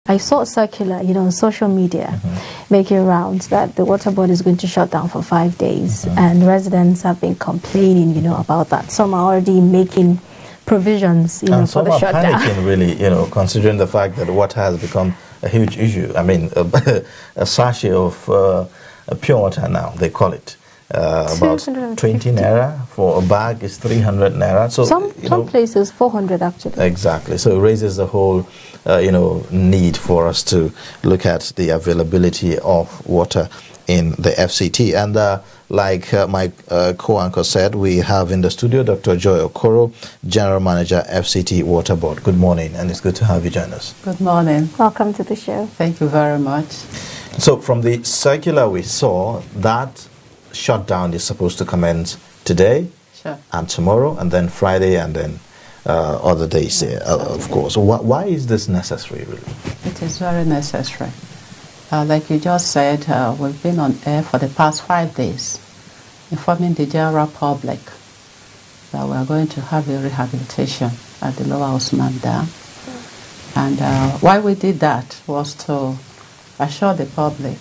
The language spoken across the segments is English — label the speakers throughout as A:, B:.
A: I saw a circular, on social media, making rounds that the water board is going to shut down for 5 days, and residents have been complaining, about that. Some are already making provisions, for the shutdown.
B: And some are panicking, really, considering the fact that water has become a huge issue. I mean, a sachet of pure water now, they call it. About 20 naira for a bag is 300 naira. So
A: some places 400 actually.
B: Exactly. So it raises the whole need for us to look at the availability of water in the FCT. And like my co-anchor said, we have in the studio Dr. Joy Okoro, General Manager, FCT Water Board. Good morning, and it's good to have you join us.
C: Good morning.
A: Welcome to the show.
C: Thank you very much.
B: So from the circular we saw, that shutdown is supposed to commence today and tomorrow, and then Friday, and then other days, of course. Why is this necessary, really?
C: It is very necessary. Like you just said, we've been on air for the past 5 days, informing the general public that we are going to have a rehabilitation at the Lower Osman Dam. And why we did that was to assure the public,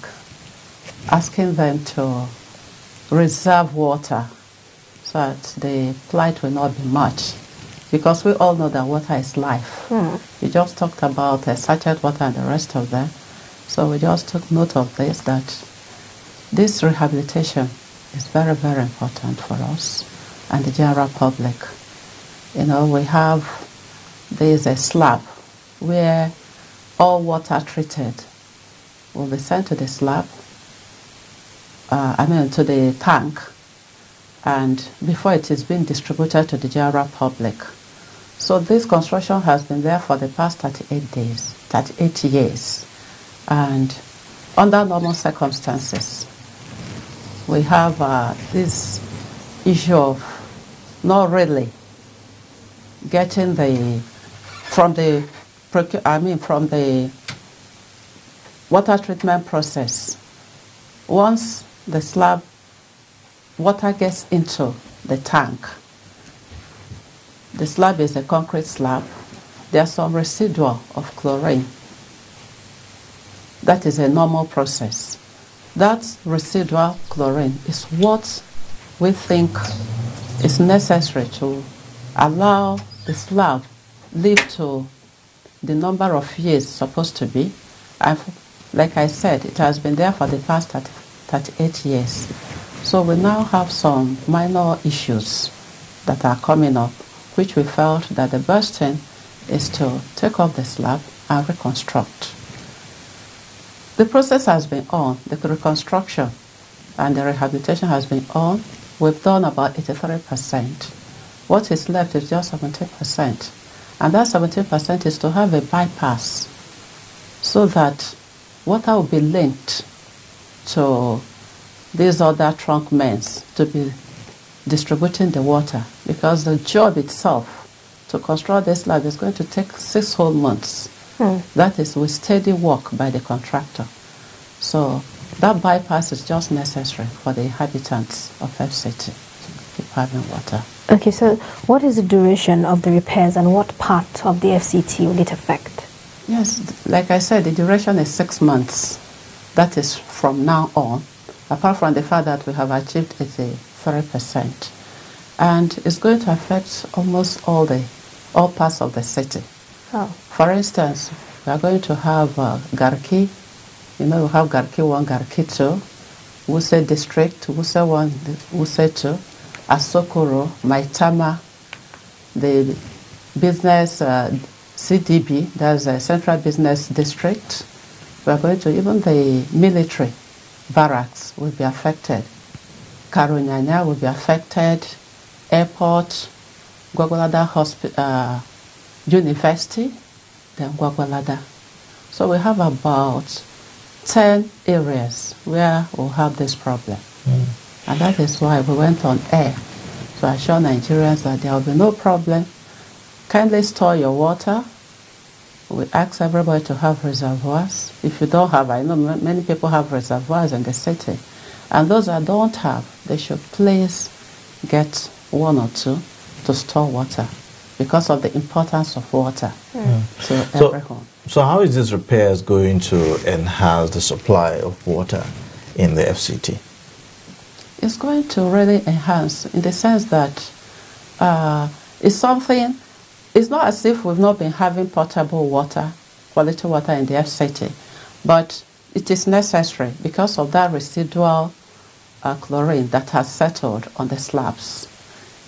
C: asking them to reserve water so that the plight will not be much, because we all know that water is life. We just talked about sachet water and the rest of them, so we just took note of this, that this rehabilitation is very, very important for us and the general public. We have, there is a slab where all water treated will be sent to the slab, to the tank, and before it is being distributed to the general public. So this construction has been there for the past 38 years. And under normal circumstances, we have this issue of not really getting from the water treatment process. Once the slab water gets into the tank, the slab is a concrete slab, there's some residual of chlorine. That is a normal process. That residual chlorine is what we think is necessary to allow the slab live to the number of years it's supposed to be. And like I said, it has been there for the past 38 years. So we now have some minor issues that are coming up, which we felt that the best thing is to take off the slab and reconstruct. The process has been on, the reconstruction and the rehabilitation has been on. We've done about 83%. What is left is just 17%. And that 17% is to have a bypass so that water will be linked to these other trunk mains to be distributing the water, because the job itself to construct this slab is going to take 6 whole months. That is with steady work by the contractor. So that bypass is just necessary for the inhabitants of FCT to keep having water.
A: Okay, so what is the duration of the repairs and what part of the FCT will it affect?
C: Yes, like I said, the duration is 6 months. That is from now on, apart from the fact that we have achieved 83%. And it's going to affect almost all parts of the city.
A: Oh.
C: For instance, we are going to have Garki. We have Garki 1, Garki 2, Wuse District, Wuse 1, Wuse 2, Asokoro, Maitama, the business CDB, that's a Central Business District. We are going to, even the military barracks will be affected. Karunyanya will be affected, airport, Gwagwalada Hospital, University, then Gwagwalada. So we have about 10 areas where we'll have this problem. And that is why we went on air to assure Nigerians that there will be no problem. Kindly store your water. We ask everybody to have reservoirs. If you don't have, I know many people have reservoirs in the city. And those that don't have, they should please get 1 or 2 to store water, because of the importance of water to everyone.
B: So how is this repairs going to enhance the supply of water in the FCT?
C: It's going to really enhance in the sense that it's something, it's not as if we've not been having potable water, quality water in the FCT, but it is necessary because of that residual chlorine that has settled on the slabs.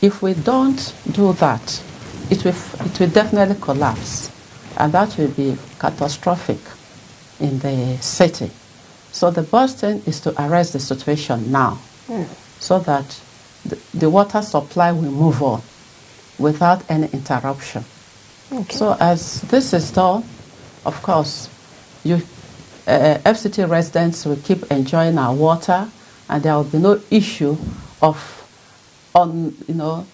C: If we don't do that, it will definitely collapse, and that will be catastrophic in the city. So the best thing is to arrest the situation now, so that the water supply will move on without any interruption.
A: Okay.
C: So as this is done, of course, FCT residents will keep enjoying our water, and there will be no issue of on the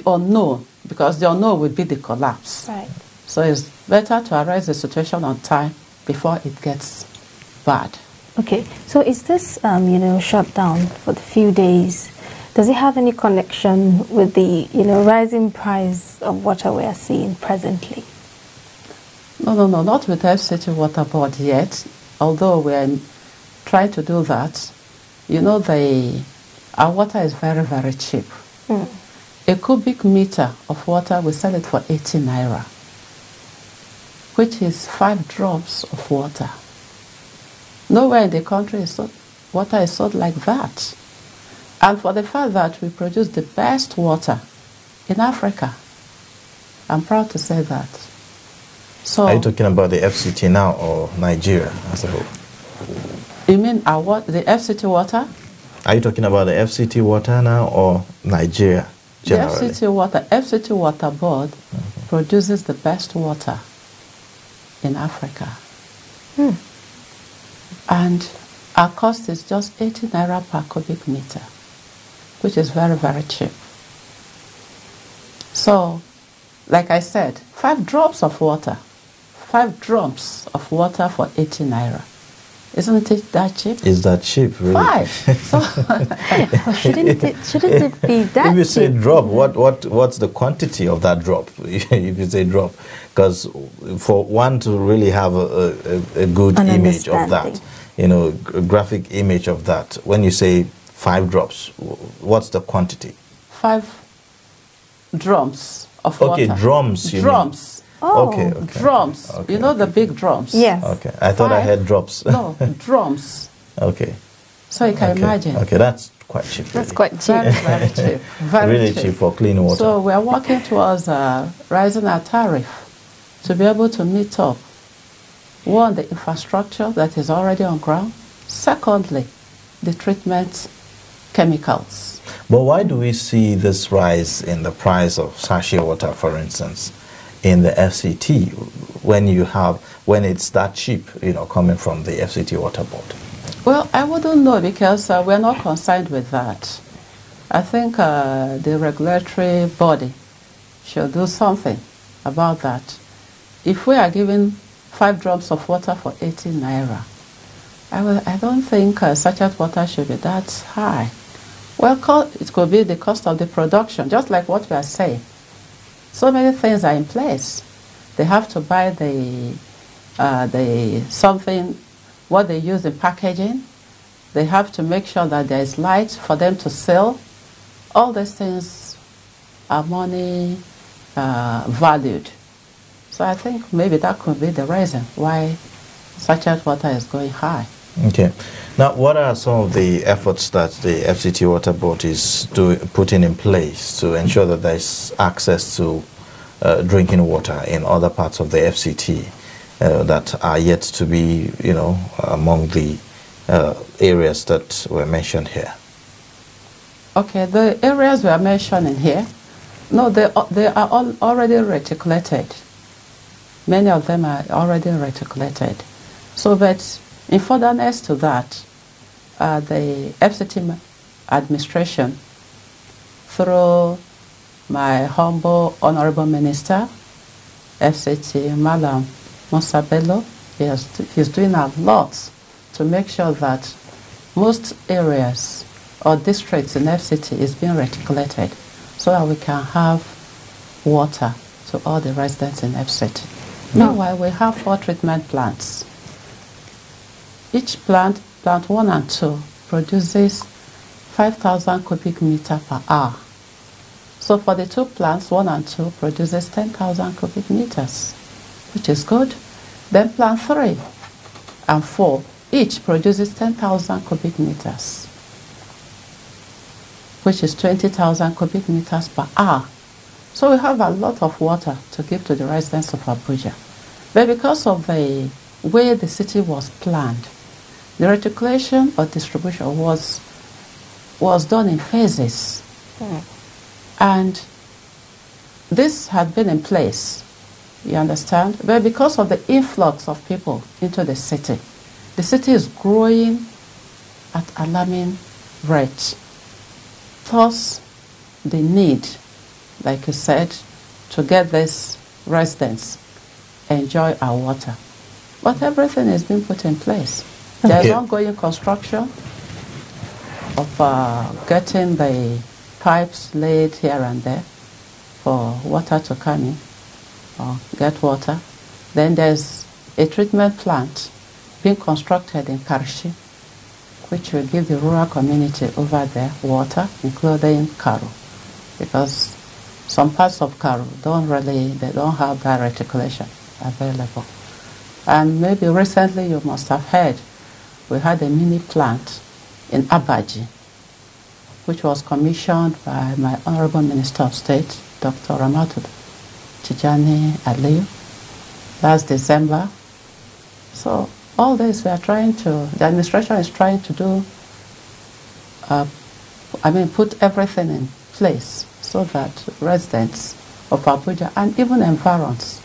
C: unknown, because the unknown will be the collapse.
A: Right.
C: So it's better to arrest the situation on time before it gets bad.
A: Okay, so is this, shutdown for the few days, does it have any connection with the, rising price of water we are seeing presently?
C: No, not with FCT Water Board yet, although we're trying to do that. Our water is very, very cheap. A cubic meter of water, we sell it for 80 naira, which is 5 drops of water. Nowhere in the country water is sold like that. And for the fact that we produce the best water in Africa, I'm proud to say that. So,
B: are you talking about the FCT now or Nigeria as a whole?
C: You mean the FCT water?
B: Are you talking about the FCT water now or Nigeria generally?
C: The FCT Water Board produces the best water in Africa. And our cost is just 80 naira per cubic meter, which is very, very cheap. So, like I said, 5 drops of water, 5 drops of water for 80 naira. Isn't it that cheap?
B: Is that cheap, really?
C: 5. So
A: shouldn't it be that
B: If you
A: cheap?
B: say drop, what's the quantity of that drop? If you say drop, because for one to really have a good image of that, a graphic image of that, when you say 5 drops, what's the quantity?
C: 5 drums of water.
B: Okay, drums.
C: Drums.
A: Oh,
B: Okay.
C: Drums.
B: Okay,
C: You know the big drums?
A: Yes.
B: Okay, I thought I had drops.
C: No, drums.
B: Okay.
C: So you can imagine.
B: Okay, that's quite cheap.
A: That's
B: really.
A: quite cheap.
C: Very, very cheap. Very
B: Really cheap for clean water.
C: So we are working towards rising our tariff to be able to meet up. One, the infrastructure that is already on ground. Secondly, the treatment chemicals.
B: But why do we see this rise in the price of sachet water, for instance, in the FCT when it's that cheap, coming from the FCT Water Board?
C: Well, I wouldn't know because we're not concerned with that. I think the regulatory body should do something about that. If we are giving 5 drops of water for 80 naira, I don't think sachet water should be that high. Well, it could be the cost of the production, just like what we are saying. So many things are in place. They have to buy what they use in packaging. They have to make sure that there is light for them to sell. All these things are money valued. So I think maybe that could be the reason why sachet water is going high.
B: Okay. Now, what are some of the efforts that the FCT Water Board is putting in place to ensure that there is access to drinking water in other parts of the FCT that are yet to be, among the areas that were mentioned here?
C: Okay, the areas we are mentioning here, no, they are all already reticulated. Many of them are already reticulated. So, but in furtherance to that, the FCT administration, through my humble honorable minister, FCT Malam Musa Bello, he's doing a lot to make sure that most areas or districts in FCT is being reticulated so that we can have water to all the residents in FCT. Meanwhile, we have 4 treatment plants. Each plant, plant 1 and 2, produces 5,000 cubic meter per hour. So for the 2 plants, 1 and 2, produces 10,000 cubic meters, which is good. Then plant 3 and 4, each produces 10,000 cubic meters, which is 20,000 cubic meters per hour. So we have a lot of water to give to the residents of Abuja. But because of the way the city was planned, the reticulation or distribution was done in phases. And this had been in place, you understand? But because of the influx of people into the city is growing at alarming rate. Thus, the need, like you said, to get these residents enjoy our water. But everything is being put in place. There's ongoing construction of getting the pipes laid here and there for water to come in or get water. Then there's a treatment plant being constructed in Karshi, which will give the rural community over there water, including Karu, because some parts of Karu they don't have that reticulation available. And maybe recently you must have heard, we had a mini plant in Abuja, which was commissioned by my Honorable Minister of State, Dr. Ramatu Tijani Aliyu, last December. So all this we are trying to, the administration is trying to do, put everything in place so that residents of Abuja and even environs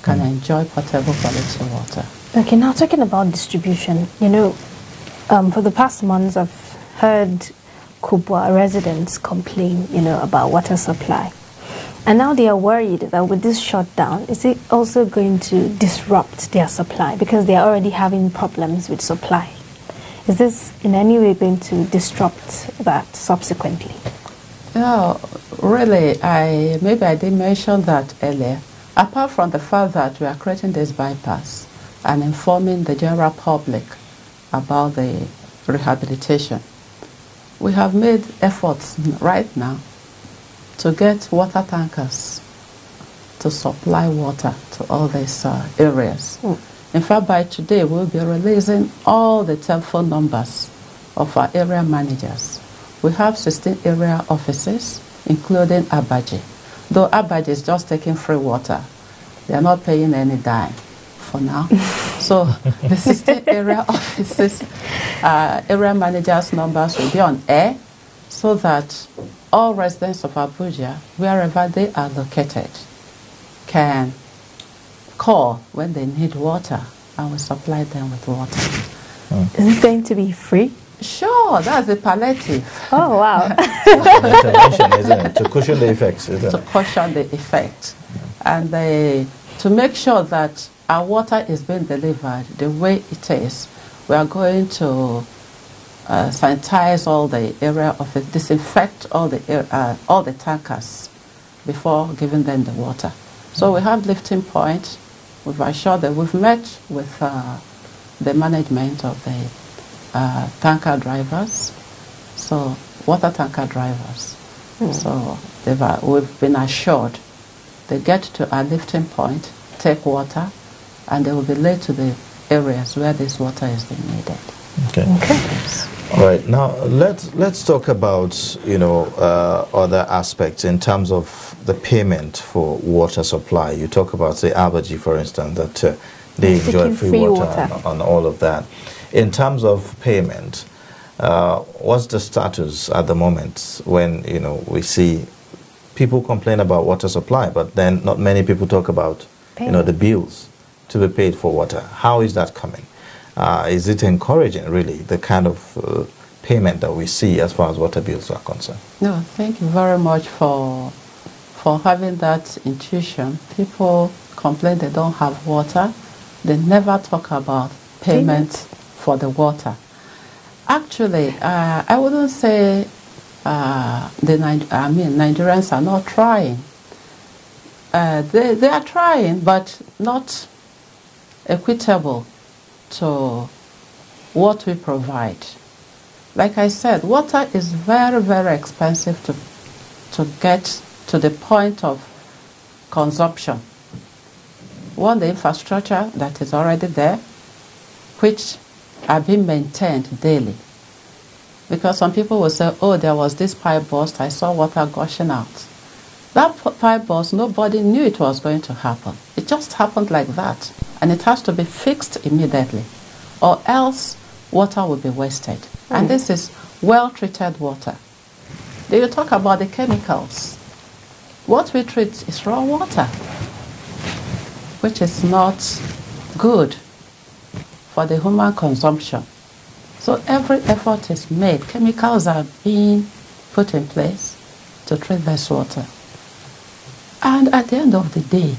C: can enjoy potable quality water.
A: Okay, now talking about distribution, for the past months I've heard Kubwa residents complain, about water supply. And now they are worried that with this shutdown, is it also going to disrupt their supply because they are already having problems with supply? Is this in any way going to disrupt that subsequently?
C: Really, maybe I didn't mention that earlier. Apart from the fact that we are creating this bypass and informing the general public about the rehabilitation, we have made efforts right now to get water tankers to supply water to all these areas. In fact, by today, we'll be releasing all the telephone numbers of our area managers. We have 16 area offices, including Abuja. Though Abuja is just taking free water, they are not paying any dime for now. So the 16 area offices, area managers' numbers will be on air so that all residents of Abuja, wherever they are located, can call when they need water and we supply them with water.
A: Is this going to be free?
C: Sure, that's the palliative.
A: Oh, wow.
B: Intervention, isn't it? To cushion the effects, isn't it?
C: To cushion the effect. And to make sure that our water is being delivered the way it is, we are going to sanitize all the area of it, disinfect all the tankers before giving them the water. So we have lifting point. We've assured that we've met with the management of the tanker drivers, so water tanker drivers. So we've been assured they get to our lifting point, take water, and they will be led to the areas where this water is being needed.
B: Okay.
C: Yes.
B: All right. Now let's talk about other aspects in terms of the payment for water supply. You talk about the Abuja, for instance, that they enjoy free water on all of that. In terms of payment, what's the status at the moment when we see people complain about water supply, but then not many people talk about the bills to be paid for water? How is that coming? Is it encouraging, really, the kind of payment that we see as far as water bills are concerned?
C: No, thank you very much for having that intuition. People complain they don't have water. They never talk about payment for the water. Actually, I wouldn't say Nigerians are not trying. they are trying, but not equitable to what we provide. Like I said, water is very, very expensive to get to the point of consumption. One, the infrastructure that is already there, which are being maintained daily. Because some people will say, oh, there was this pipe burst, I saw water gushing out. That pipe burst, nobody knew it was going to happen. It just happened like that. And it has to be fixed immediately, or else water will be wasted. And this is well-treated water. Then you talk about the chemicals. What we treat is raw water, which is not good for the human consumption. So every effort is made. Chemicals are being put in place to treat this water. And at the end of the day,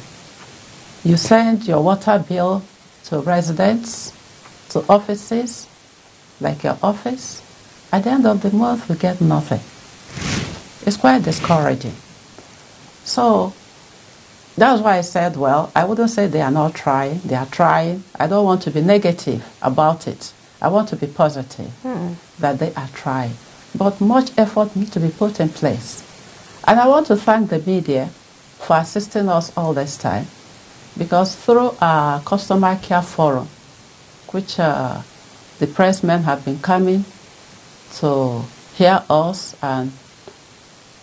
C: you send your water bill to residents, to offices, like your office. At the end of the month, we get nothing. It's quite discouraging. So that's why I said, well, I wouldn't say they are not trying. They are trying. I don't want to be negative about it. I want to be positive that they are trying. But much effort needs to be put in place. And I want to thank the media for assisting us all this time, because through our customer care forum, which the pressmen have been coming to hear us and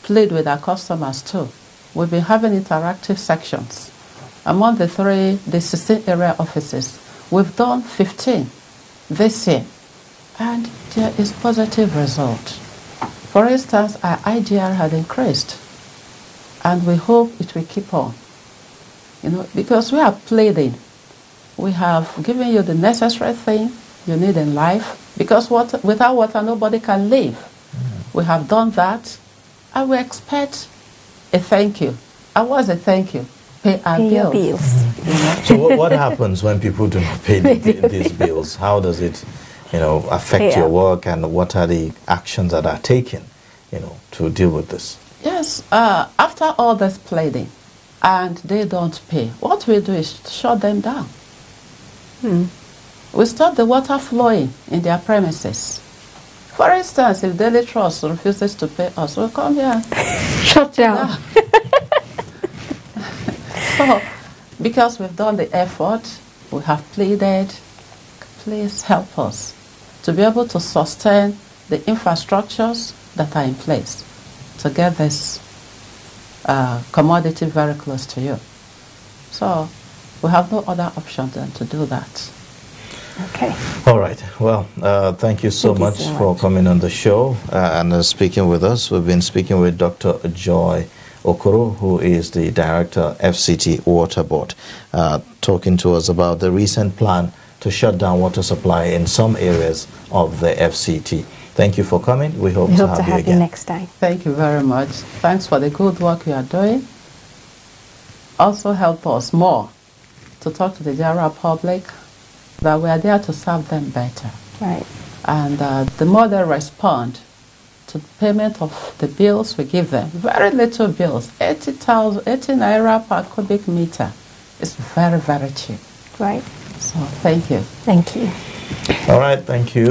C: plead with our customers too, we've been having interactive sections. Among the 16 area offices, we've done 15 this year, and there is positive result. For instance, our IGR had increased, and we hope it will keep on. You know, because we are pleading, we have given you the necessary thing you need in life, because without water nobody can live. We have done that, and we expect a thank you. And what's a thank you? Pay our bills. You know?
B: So what happens when people do not pay these bills? How does it, affect your work, and what are the actions that are taken, to deal with this?
C: Yes, after all this pleading, and they don't pay, what we do is shut them down. We stop the water flowing in their premises. For instance, if Daily Trust refuses to pay us, we'll come here.
A: Shut down.
C: So, because we've done the effort, we have pleaded, please help us to be able to sustain the infrastructures that are in place to get this commodity very close to you. So, we have no other option than to do that.
A: Okay.
B: All right. Well, thank you so much for coming on the show and speaking with us. We've been speaking with Dr. Joy Okoro, who is the Director, FCT Water Board, talking to us about the recent plan to shut down water supply in some areas of the FCT. Thank you for coming. We hope to have you again
A: next time.
C: Thank you very much. Thanks for the good work you are doing. Also help us more to talk to the general public, that we are there to serve them better.
A: Right.
C: And the more they respond to the payment of the bills we give them, very little bills, 80 naira per cubic meter, is very, very cheap.
A: Right.
C: So thank you.
A: Thank you.
B: All right, thank you.